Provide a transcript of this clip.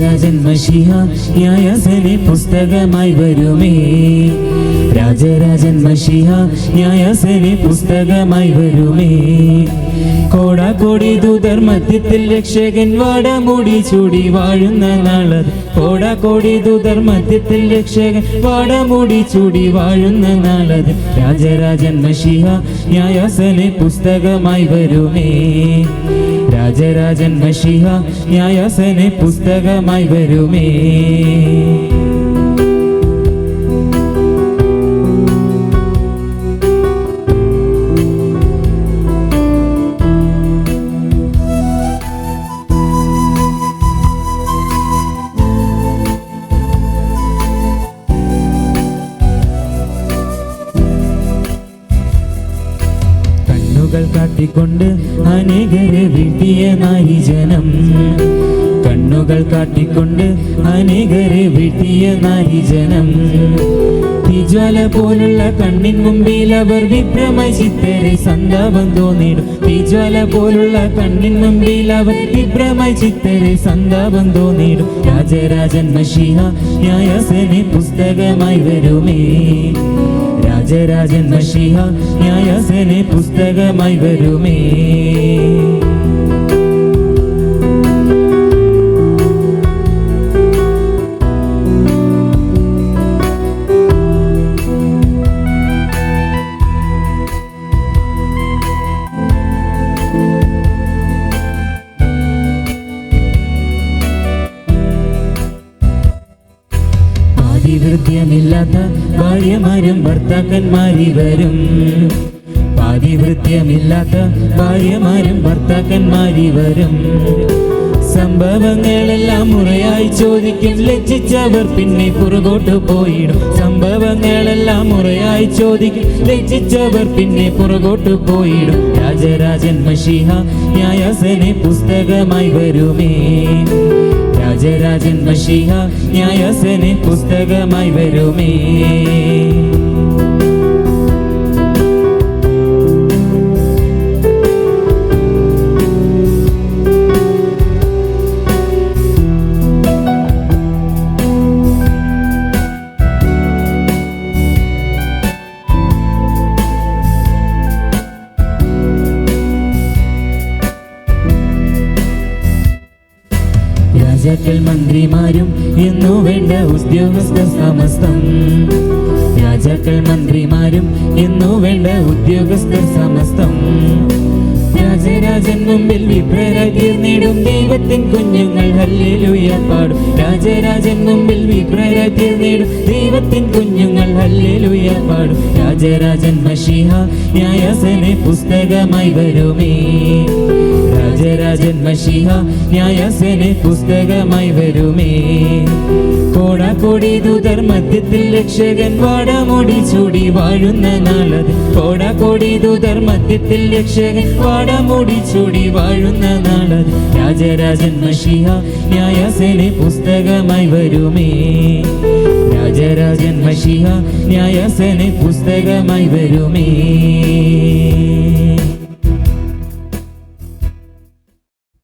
രാജരാജൻ മശിഹ ന്യായാസന പുസ്തകമായി വരുമേ. രാജരാജൻ മശിഹ ന്യായാസന പുസ്തകമായി വരുമേ. കോടാകോടി ദൂതർ മധ്യത്തിൽ രക്ഷകൻ വാടമുടി ചൂടി വാഴുന്ന നാളത്. കോടാകോടി ദൂതർ മധ്യത്തിൽ രക്ഷകൻ വാടമുടി ചൂടി വാഴുന്ന നാളത്. രാജരാജൻ മശിഹ ന്യായാസന പുസ്തകമായി വരുമേ. രാജരാജൻ മശിഹ ന്യായാസന പുസ്തകമായി വരുമേ. കാട്ടിക്കൊണ്ട് അനേകരെ വീഴ്ത്തിയ നാരിജനം. കണ്ണുകൾ കാട്ടിക്കൊണ്ട് അനേകരെ വീഴ്ത്തിയ നാരിജനം. തീജ്വാല പോലുള്ള കണ്ണിൻ മുമ്പിൽ അവർ വിഭ്രമായി ചിത്തരെ സന്താപം തോന്നിടും. തീജ്വാല പോലുള്ള കണ്ണിൻ മുമ്പിൽ അവർ വിഭ്രമായി ചിത്തരെ സന്താപം തോന്നിടും. രാജരാജൻ മശിഹ ന്യായാസന പുസ്തകമായി വരുമേ. രാജരാജൻ മശിഹ ന്യായാസന പുസ്തകമായി വരുമേ. പാതിവൃത്യമില്ലാത്ത ഭാര്യമാരും ഭർത്താക്കന്മാരി വരും. പാതിവൃത്യമില്ലാത്ത ഭാര്യമാരും ഭർത്താക്കന്മാരി വരും. സംഭവങ്ങളെല്ലാം മുറയായി ചോദിക്കും, ലജ്ജിച്ചവർ പിന്നെ പുറകോട്ട് പോയിടും. സംഭവങ്ങളെല്ലാം മുറയായി ചോദിക്കും, ലജ്ജിച്ചവർ പിന്നെ പുറകോട്ട് പോയിടും. രാജരാജൻ മശിഹ ന്യായാസന പുസ്തകമായി വരുമേ. രാജരാജൻ മശിഹ ന്യായാസന പുസ്തകമായി വരുമേ. രാജാക്കൾ മന്ത്രിമാരും എന്നു വേണ്ട ഉദ്യോഗസ്ഥർ സമസ്തം. രാജാക്കൾ മന്ത്രിമാരും എന്നു വേണ്ട ഉദ്യോഗസ്ഥർ സമസ്തം. രാജരാജൻ മുമ്പിൽ വിഭ്രരായി തീർന്നിടും ദൈവത്തിൻ കുഞ്ഞുങ്ങൾ ഹല്ലേലൂയ പാടും. രാജരാജൻ മുമ്പിൽ വിഭ്രരായി തീർന്നിടും ദൈവത്തിൻ കുഞ്ഞുങ്ങൾ ഹല്ലേലൂയ പാടും. രാജരാജൻ മശിഹ ന്യായാസന പുസ്തകമായി വരുമേ. രാജരാജൻ മശിഹ ന്യായാസന പുസ്തകമായി വരുമേ. കോടാകോടി ദൂതർ മധ്യത്തിൽ രക്ഷകൻ വാടമുടി ചൂടി വാഴുന്ന നാളത്. കോടാകോടി ദൂതർ മധ്യത്തിൽ രക്ഷകൻ വാടമുടി ചൂടി വാഴുന്ന നാളത്. രാജരാജൻ മശിഹ ന്യായാസന പുസ്തകമായി വരുമേ. രാജരാജൻ മശിഹ ന്യായാസന പുസ്തകമായി വരുമേ.